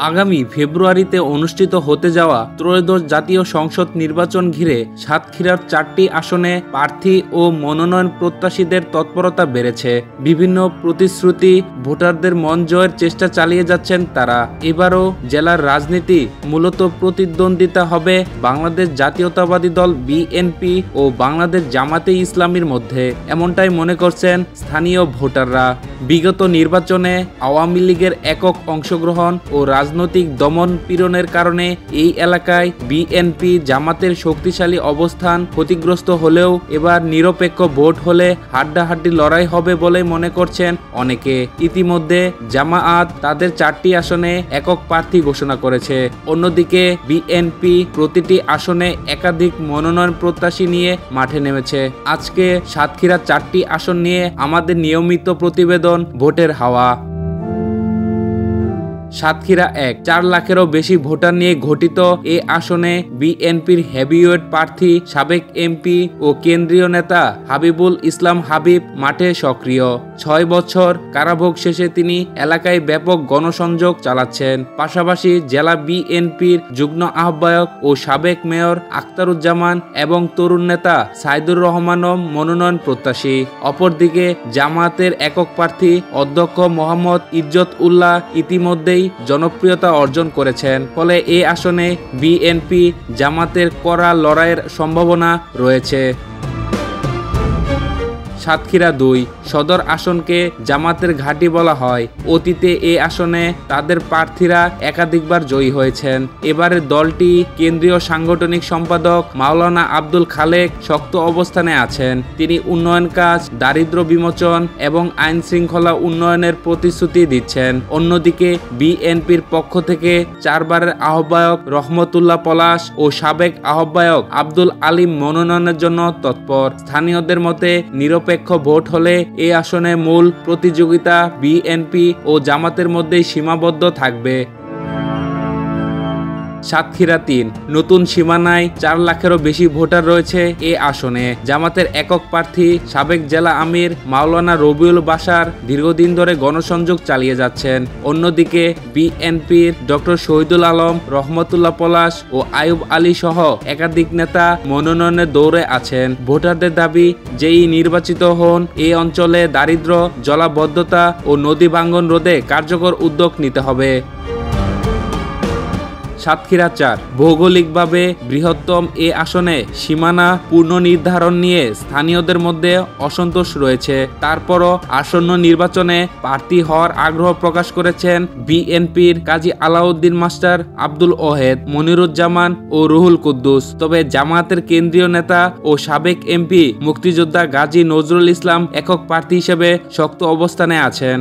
আগামী ফেব্রুয়ারিতে অনুষ্ঠিত হতে যাওয়া ত্রয়োদশ জাতীয় সংসদ নির্বাচন ঘিরে সাতক্ষীরার 4টি আসনে প্রার্থী ও মনোনয়ন প্রত্যাশীদের তৎপরতা বেড়েছে। বিভিন্ন প্রতিশ্রুতি ভোটারদের মন জয়ের চেষ্টা চালিয়ে যাচ্ছেন তারা। এবারও জেলার রাজনীতি মূলত প্রতিদ্বন্দ্বিতা হবে বাংলাদেশ জাতীয়তাবাদী দল বিএনপি ও বাংলাদেশ জামাতে ইসলামীর মধ্যে, এমনটাই মনে করছেন স্থানীয় ভোটাররা। বিগত নির্বাচনে আওয়ামী লীগের একক অংশগ্রহণ ও রাজনৈতিক দমন পীড়নের কারণে এই এলাকায় বিএনপি জামাতের শক্তিশালী অবস্থান ক্ষতিগ্রস্ত হলেও এবার নিরপেক্ষ ভোট হলে হাড্ডাহাড্ডি লড়াই হবে বলে মনে করছেন অনেকে। ইতিমধ্যে জামায়াত তাদের 4টি আসনে একক প্রার্থী ঘোষণা করেছে। অন্যদিকে বিএনপি প্রতিটি আসনে একাধিক মনোনয়ন প্রত্যাশী নিয়ে মাঠে নেমেছে। আজকে সাতক্ষীরা 4টি আসন নিয়ে আমাদের নিয়মিত প্রতিবেদন ভোটের হাওয়া। সাতক্ষীরা 4 লাখেরও বেশি ভোটার নিয়ে গঠিত এ আসনে বিএনপির হেভিওয়েট প্রার্থী সাবেক এমপি ও কেন্দ্রীয় নেতা হাবিবুল ইসলাম হাবিব মাঠে সক্রিয়। 6 বছর কারাভোগ শেষে তিনি এলাকায় ব্যাপক গণসংযোগ চালাচ্ছেন। পাশাপাশি জেলা বিএনপির যুগ্ম আহ্বায়ক ও সাবেক মেয়র আখতারুজ্জামান এবং তরুণ নেতা সাইদুর রহমানও মনোনয়ন প্রত্যাশী। অপরদিকে জামায়াতের একক প্রার্থী অধ্যক্ষ মোহাম্মদ ইজ্জত উল্লাহ ইতিমধ্যেই জনপ্রিয়তা অর্জন করেছেন। ফলে এই আসনে বিএনপি জামাতের কড়া লড়াইয়ের সম্ভাবনা রয়েছে। সাতক্ষীরা 2 সদর আসনকে জামাতের ঘাঁটি বলা হয়। অতীতে এই আসনে তাদের প্রার্থীরা একাধিকবার জয়ী হয়েছেন। এবারে দলটি কেন্দ্রীয় সাংগঠনিক সম্পাদক মাওলানা আব্দুল খালেক শক্ত অবস্থানে আছেন। তিনি উন্নয়ন কাজ, দারিদ্র্য বিমোচন এবং আইন শৃঙ্খলা উন্নয়নের প্রতিশ্রুতি দিচ্ছেন। অন্যদিকে বিএনপির পক্ষ থেকে 4 বারের আহ্বায়ক রহমতুল্লাহ পলাশ ও সাবেক আহ্বায়ক আব্দুল আলিম মনোনয়নের জন্য তৎপর। স্থানীয়দের মতে নিরপেক্ষ ভোট হলে এই আসনে মূল প্রতিযোগিতা বিএনপি ও জামাতের মধ্যেই সীমাবদ্ধ থাকবে। সাতক্ষীরা 3 নতুন সীমানায় 4 লাখেরও বেশি ভোটার রয়েছে এ আসনে। জামাতের একক প্রার্থী সাবেক জেলা আমির মাওলানা রবিউল বাশার দীর্ঘদিন ধরে গণসংযোগ চালিয়ে যাচ্ছেন। অন্যদিকে বিএনপির ডক্টর শহীদুল আলম, রহমতুল্লাহ পলাশ ও আয়ুব আলী সহ একাধিক নেতা মনোনয়নের দৌড়ে আছেন। ভোটারদের দাবি, যেই নির্বাচিত হন এই অঞ্চলে দারিদ্র্য, জলাবদ্ধতা ও নদী ভাঙ্গন রোধে কার্যকর উদ্যোগ নিতে হবে। সাতক্ষীরা 4 ভৌগোলিকভাবে বৃহত্তম এ আসনে সীমানা পুনর্নির্ধারণ নিয়ে স্থানীয়দের মধ্যে অসন্তোষ রয়েছে। তারপরও আসন্ন নির্বাচনে প্রার্থী হওয়ার আগ্রহ প্রকাশ করেছেন বিএনপির কাজী আলাউদ্দিন মাস্টার, আব্দুল ওহেদ, মনিরুজ্জামান ও রুহুল কুদ্দুস। তবে জামায়াতের কেন্দ্রীয় নেতা ও সাবেক এমপি মুক্তিযোদ্ধা গাজী নজরুল ইসলাম একক প্রার্থী হিসেবে শক্ত অবস্থানে আছেন।